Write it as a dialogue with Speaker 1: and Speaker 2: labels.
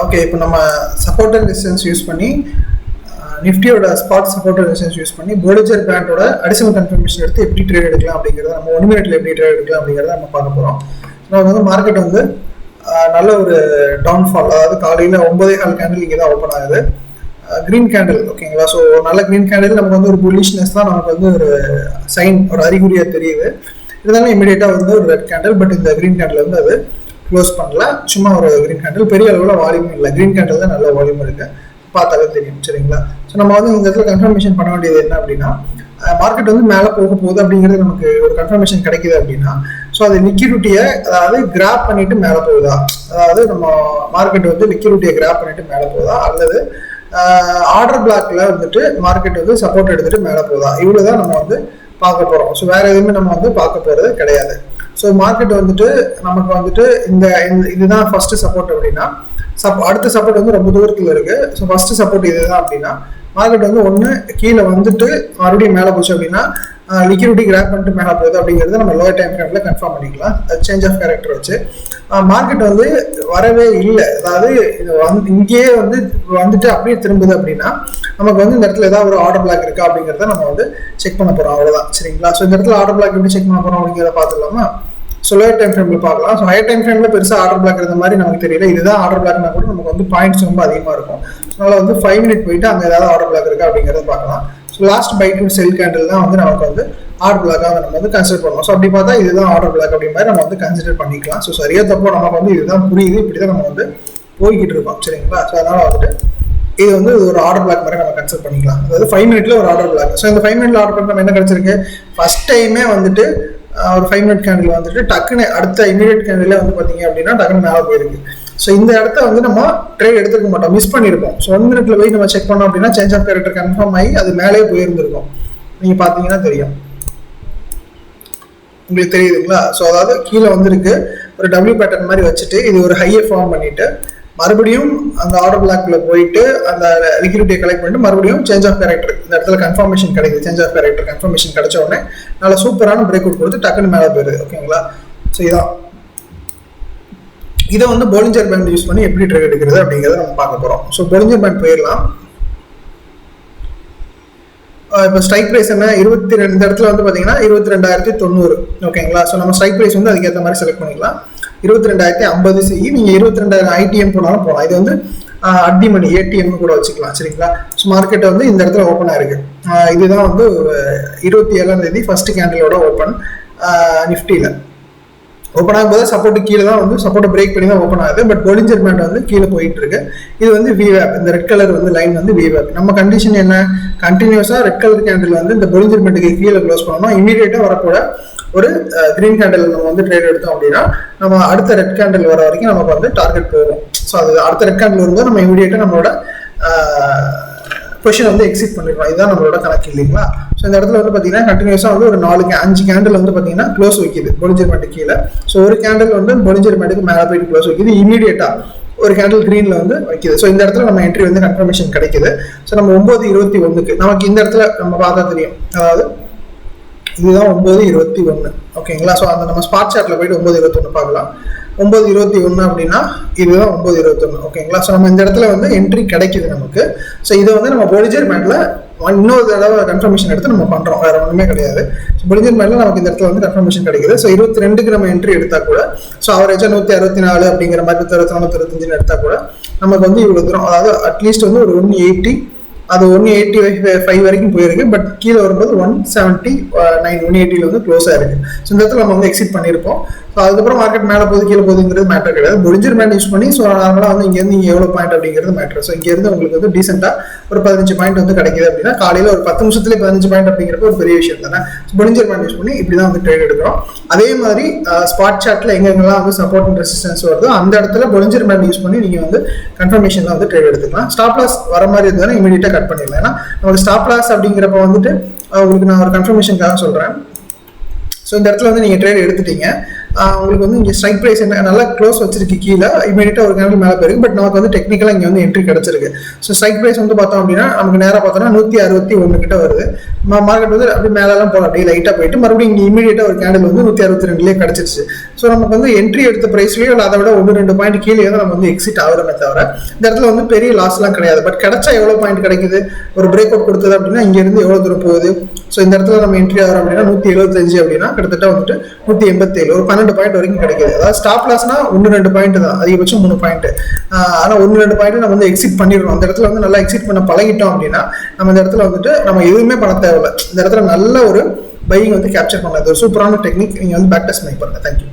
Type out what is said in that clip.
Speaker 1: Okay, இப்போ நம்ம supporter resistance use பண்ணி நிஃப்டியோட ஸ்பாட் சப்போர்ட்டர் ரெசிஸ்டன்ஸ் யூஸ் பண்ணி போலிஞ்சர் பேண்டோட அடிஷனல் கன்ஃபர்மேஷன் எடுத்து எப்படி ட்ரேட் எடுக்கலாம் அப்படிங்கிறத நம்ம 1 மினிட்ல எப்படி ட்ரேட் எடுக்கலாம் அப்படிங்கிறத நம்ம பார்க்க போகிறோம். நமக்கு வந்து மார்க்கெட் வந்து நல்ல ஒரு டவுன்ஃபால், அதாவது காலையில் 9:15 கேண்டில் இங்கே தான் ஓப்பன் ஆகுது. க்ரீன் கேண்டில், ஓகேங்களா. ஸோ நல்ல க்ரீன் கேண்டில் நமக்கு வந்து ஒரு புல்லிஷ்னஸ் தான் நமக்கு வந்து ஒரு சைன், ஒரு அறிகுறியாக தெரியுது. இருந்தாலும் இமீடியட்டாக வந்து ஒரு ரெட் கேண்டில், பட் இந்த க்ரீன் கேண்டில் வந்து அது க்ளோஸ் பண்ணல, சும்மா ஒரு க்ரீன் கேண்டில், பெரிய அளவில் வால்யூம் இல்லை. க்ரீன் கேண்டில் தான் நல்ல வால்யூம் இருக்குது, பார்த்தாலே தெரியும், சரிங்களா. ஸோ நம்ம வந்து இந்த இடத்துல கன்ஃபர்மேஷன் பண்ண வேண்டியது என்ன அப்படின்னா, மார்க்கெட் வந்து மேலே போக போகுது அப்படிங்கிறது நமக்கு ஒரு கன்ஃபர்மேஷன் கிடைக்குது அப்படின்னா, ஸோ அது லிக்விடிட்டியை, அதாவது கிராப் பண்ணிட்டு மேலே போகுதா, அதாவது நம்ம மார்க்கெட் வந்து லிக்விடிட்டியை கிராப் பண்ணிட்டு மேலே போகுதா, அல்லது ஆர்டர் பிளாக்ல வந்துட்டு மார்க்கெட் வந்து சப்போர்ட் எடுத்துட்டு மேலே போகுதா, இவ்வளோதான் நம்ம வந்து பார்க்க போகிறோம். ஸோ வேற எதுவுமே நம்ம வந்து பார்க்க போகிறது கிடையாது. ஸோ மார்க்கெட் வந்துட்டு நமக்கு வந்துட்டு இதுதான் ஃபர்ஸ்ட் சப்போர்ட் அப்படின்னா, அடுத்த சப்போர்ட் வந்து ரொம்ப தூரத்தில் இருக்கு. ஸோ ஃபர்ஸ்ட் சப்போர்ட் இதுதான் அப்படின்னா, மார்க்கெட் வந்து ஒன்று கீழே வந்துட்டு மறுபடியும் மேலே போச்சு அப்படின்னா லிக்விடிட்டி கிராப் பண்ணிட்டு மேலே போகுது அப்படிங்கிறத நம்ம லோயர் டைம் ஃப்ரேம்ல கன்ஃபார்ம் பண்ணிக்கலாம், சேஞ்ச் ஆஃப் கேரக்டர் வச்சு. மார்க்கெட் வந்து வரவே இல்லை, அதாவது இங்கேயே வந்துட்டு அப்படியே திரும்புது அப்படின்னா நமக்கு வந்து இந்த இடத்துல ஏதாவது ஒரு ஆர்டர் பிளாக் இருக்கா அப்படிங்கிறத நம்ம வந்து செக் பண்ண போகிறோம், அவ்வளோதான், சரிங்களா. ஸோ இந்த இடத்துல ஆர்டர் பிளாக் எப்படி செக் பண்ண போகிறோம் அப்படிங்கிறத பார்த்துக்கலாமா. ஸோ லோயர் டைம் ஃப்ரேம்ல பார்க்கலாம். ஸோ ஹையர் டைம் ஃப்ரேம்ல பெருசாக ஆர்டர் பிளாக் இருந்த மாதிரி நமக்கு தெரியல. இதுதான் ஆர்டர் பிளாக்னா கூட நமக்கு வந்து பாயிண்ட்ஸ் ரொம்ப அதிகமாக இருக்கும். அதனால வந்து 5 மினிட் போயிட்டு அங்கே ஏதாவது ஆர்டர் பிளாக் இருக்கா அப்படிங்கிறத பார்க்கலாம். So last buy to sell candle தான் வந்து நமக்கு வந்து ஆர்டர் பிளாக்காக நம்ம வந்து கன்சிடர் பண்ணுவோம். ஸோ அப்படி பார்த்தா இதுதான் ஆர்டர் பிளாக் அப்படி மாதிரி நம்ம வந்து கன்சிடர் பண்ணிக்கலாம். ஸோ சரியா தப்போ நமக்கு வந்து இதுதான் புரியுது, இப்படி தான் நம்ம வந்து போய்கிட்டு இருக்கோம், சரிங்களா. ஸோ அதனால வந்துட்டு இது வந்து ஒரு ஆர்டர் பிளாக் மாதிரி நம்ம கன்சிடர் பண்ணிக்கலாம். அதாவது 5 மினிட்ல ஒரு ஆர்டர் பிளாக். ஸோ இந்த 5 மினிட்ல ஆர்டர் பிளாக் நம்ம என்ன கிடைச்சிருக்கு, ஃபர்ஸ்ட் டைமே வந்துட்டு ஒரு 5 மினிட் கேண்டில் வந்துட்டு டக்குன்னு அடுத்த இமீடியட் கேண்டில் வந்து பார்த்தீங்க அப்படின்னா டக்குன்னு மேலே போயிருக்கு. ஸோ இந்த இடத்த வந்து நம்ம ட்ரேட் எடுத்துக்க மாட்டோம், மிஸ் பண்ணியிருக்கோம். ஸோ 1 மினிட்ல போய் நம்ம செக் பண்ணோம் அப்படின்னா சேஞ்ச் ஆஃப் கேரக்டர் கன்ஃபார்ம் ஆகி அது மேலே போயிருந்திருக்கும். நீங்கள் பார்த்தீங்கன்னா தெரியும், உங்களுக்கு தெரியுதுங்களா. ஸோ அதாவது கீழே வந்துருக்கு ஒரு டபிள்யூ பேட்டர்ன் மாதிரி வச்சுட்டு இது ஒரு ஹையை ஃபார்ம் பண்ணிட்டு மறுபடியும் அந்த ஆர்டர் பிளாக்ல போயிட்டு அந்த லிக்விடிட்டியை கலெக்ட் பண்ணிட்டு மறுபடியும் சேஞ்ச் ஆஃப் கேரக்டர் இந்த இடத்துல கன்ஃபர்மேஷன் கிடைக்குது. சேஞ்ச் ஆஃப் கேரக்டர் கன்ஃபர்மேஷன் கிடைச்ச உடனே நல்ல சூப்பரான பிரேக் அவுட் கொடுத்து டக்குன்னு மேலே போயிருது, ஓகேங்களா. ஸோ இதை வந்து போலிஞ்சர் பேண்ட் யூஸ் பண்ணி எப்படி ட்ரேட் எடுக்கிறது அப்படிங்கிறத நம்ம பார்க்க போகிறோம். ஸோ போலிஞ்சர் பேண்ட் போயிடலாம். இப்போ ஸ்ட்ரைக் ப்ரைஸ் என்ன, 22 இந்த இடத்துல வந்து பார்த்தீங்கன்னா 22,900, ஓகேங்களா. ஸோ நம்ம ஸ்ட்ரைக் ப்ரைஸ் வந்து அதுக்கேற்ற மாதிரி செலக்ட் பண்ணிக்கலாம். 22,050 சிஇ, நீங்கள் 22,000 ஐடிஎம் போனாலும் போகலாம். இது வந்து அட்டி மணி ஏடிஎம் கூட வச்சுக்கலாம், சரிங்களா. ஸோ மார்க்கெட் வந்து இந்த இடத்துல ஓப்பன் ஆயிருக்கு. இதுதான் வந்து 27ஆம் தேதி ஃபர்ஸ்ட் கேண்டிலோட ஓப்பன் நிஃப்டியில். ஓப்பன் ஆகும்போது சப்போர்ட் கீழே தான் வந்து சப்போர்ட்டை பிரேக் பண்ணி தான் ஓப்பன் ஆகுது. பட் போலிஞ்சர் பேண்ட் வந்து கீழே போயிட்டு இருக்கு. இது வந்து விவேப், இந்த ரெட் கலர் வந்து லைன் வந்து விவேப். நம்ம கண்டிஷன் என்ன, கண்டினியூஸா ரெட் கலர் கேண்டில் வந்து இந்த போலிஞ்சர் பேண்ட்டுக்கு கீழே க்ளோஸ் பண்ணணும். இமீடியட்டா வரக்கூட ஒரு கிரீன் கேண்டில் நம்ம வந்து ட்ரேட் எடுத்தோம் அப்படின்னா நம்ம அடுத்த ரெட் கேண்டில் வர வரைக்கும் நமக்கு வந்து டார்கெட் போகும். ஸோ அது அடுத்த ரெட் கேண்டில் வரும்போது நம்ம இமீடியட்டா நம்மளோட பொசிஷன் வந்து எக்ஸிட் பண்ணிடுவோம். இதுதான் நம்மளோட கணக்கு, இல்லைங்களா. ஸோ இந்த இடத்துல வந்து பார்த்தீங்கன்னா கண்டினியூஸாக வந்து ஒரு 4-5 கேண்டில் வந்து பார்த்தீங்கன்னா க்ளோஸ் வைக்குது போலிஞ்சர் பேண்ட் கீழே. ஸோ ஒரு கேண்டில் வந்து போலிஞ்சர் பேண்ட்டுக்கு மேலே போயிட்டு க்ளோஸ் வைக்குது, இமீடியட்டா ஒரு கேண்டில் கிரீன்ல வந்து வைக்குது. ஸோ இந்த இடத்துல நம்ம என்ட்ரி வந்து கன்ஃபர்மேஷன் கிடைக்குது. ஸோ நம்ம 9:21 நமக்கு இந்த இடத்துல நம்ம பார்த்தா தெரியும், அதாவது இதுதான் 9:21, ஓகேங்களா. ஸோ அந்த நம்ம ஸ்பாட் சார்ட்ல போயிட்டு 9:21 பார்க்கலாம். 9:21 அப்படின்னா இதுதான் 9:21, ஓகேங்களா. ஸோ நம்ம இந்த இடத்துல வந்து என்ட்ரி கிடைக்குது நமக்கு. ஸோ இதை வந்து நம்ம போலிஞ்சர் பேண்ட்ல இன்னொரு தடவை கன்ஃபர்மேஷன் எடுத்து நம்ம பண்றோம், வேற ஒன்றுமே கிடையாது. போலிஞ்சர் பேண்ட்ல நமக்கு இந்த இடத்துல வந்து கன்ஃபர்மேஷன் கிடைக்குது. ஸோ 22க்கு நம்ம என்ட்ரி எடுத்தா கூட, ஸோ அவரேஜா 164 அப்படிங்கிற மாதிரி 164-165 எடுத்தா கூட நமக்கு வந்து இவ்வளவு தூரம், அதாவது அட்லீஸ்ட் வந்து ஒரு 180, அது 185 வரைக்கும் போயிருக்கு. பட் கீழே வரும்போது 179, 180 வந்து க்ளோஸ் ஆயிருக்கு. ஸோ இந்த இடத்துல நம்ம வந்து எக்ஸிட் பண்ணியிருப்போம். ஸோ அதுக்கப்புறம் மார்க்கெட் மேலே போகுது கீழே போகுதுங்கிறது மேட்டர் கிடையாது. போலிஞ்சர் பேண்ட் யூஸ் பண்ணி ஸோ நார்மலாக வந்து இங்கேருந்து இங்கே எவ்வளோ பாயிண்ட் அப்படிங்கிறது மேட்டர். ஸோ இங்கேருந்து உங்களுக்கு வந்து டீசெண்டாக ஒரு 15 பாயிண்ட் வந்து கிடைக்குது அப்படின்னா காலையில் ஒரு 10 நிமிஷத்துலேயே 15 பாயிண்ட் அப்படிங்கிறப்ப ஒரு பெரிய விஷயம் தானே. போலிஞ்சர் பேண்ட் யூஸ் பண்ணி இப்படி தான் வந்து ட்ரேட் எடுக்கிறோம். அதே மாதிரி ஸ்பாட் சார்ட்ல எங்கெங்கெல்லாம் வந்து சப்போர்ட் அண்ட் ரெசிஸ்டன்ஸ் வருதோ அந்த இடத்துல போலிஞ்சர் பேண்ட் யூஸ் பண்ணி நீங்கள் வந்து கன்ஃபர்மேஷன்ல வந்து ட்ரேட் எடுத்துக்கலாம். ஸ்டாப் லாஸ் வர மாதிரி இருந்தாலும் இமீடியட்டா கட் பண்ணிடலாம். ஏன்னா நமக்கு ஸ்டாப் லாஸ் அப்படிங்கிறப்ப வந்துட்டு உங்களுக்கு நான் ஒரு கன்ஃபர்மேஷனுக்காக சொல்றேன். ஸோ இந்த இடத்துல வந்து நீங்கள் ட்ரேட் எடுத்துட்டீங்க, உங்களுக்கு வந்து இங்கே ஸ்ட்ரைக் ப்ரைஸ் என்ன நல்லா க்ளோஸ் வச்சிருக்கு கீழே, இமீடியட்டாக ஒரு கேண்டில் மேலே போயிருக்கு. பட் நமக்கு வந்து டெக்னிக்கலாக இங்கே வந்து என்ட்ரி கிடச்சிருக்கு. ஸோ ஸ்ட்ரைக் ப்ரைஸ் வந்து பார்த்தோம் அப்படின்னா நமக்கு நேராக பார்த்தோம்னா 161 கிட்ட வருது. மார்க்கெட் வந்து அப்படி மேலெல்லாம் போகலாம், அப்படியே லைட்டாக போயிட்டு மறுபடியும் இங்கே இமீடியட்டாக ஒரு கேண்டில் வந்து 162 கிடச்சிருச்சு. ஸோ நமக்கு வந்து என்ட்ரி எடுத்த ப்ரைஸ்லேயோ இல்லை அதை விட 1-2 பாயிண்ட் கீழே தான் நம்ம வந்து எக்ஸிட் ஆகிறோமே தவிர இந்த இடத்துல வந்து பெரிய லாஸ்லாம் கிடையாது. பட் கிடைச்சா எவ்வளோ பாயிண்ட் கிடைக்குது, ஒரு பிரேக் அவுட் கொடுத்தது அப்படின்னா இங்கேருந்து எவ்வளோ தூரம் போகுது. ஸோ இந்த இடத்துல நம்ம என்ட்ரி ஆகிறோம் அப்படின்னா 175 அப்படின்னா கிட்டத்தட்ட வந்துட்டு 187, ஒரு 12 பாயிண்ட் வரைக்கும் கிடைக்குது. அதாவது ஸ்டாப் லாஸ்னா 1-2 பாயிண்ட் தான், அதிகபட்சம் 3 பாயிண்ட். ஆனால் 1-2 பாயிண்ட் நம்ம வந்து எக்ஸிட் பண்ணிடணும். அந்த இடத்துல வந்து நல்லா எக்ஸிட் பண்ண பழகிட்டோம் அப்படின்னா நம்ம இந்த இடத்துல வந்துட்டு நம்ம எதுவுமே பண்ண தேவையில்லை. இந்த இடத்துல நல்ல ஒரு பையிங் வந்து கேப்சர் பண்ணலாம். ஒரு சூப்பரான டெக்னிக். நீங்கள் வந்து பேக் டெஸ்ட் பண்ணி பாருங்க. தேங்க்யூ.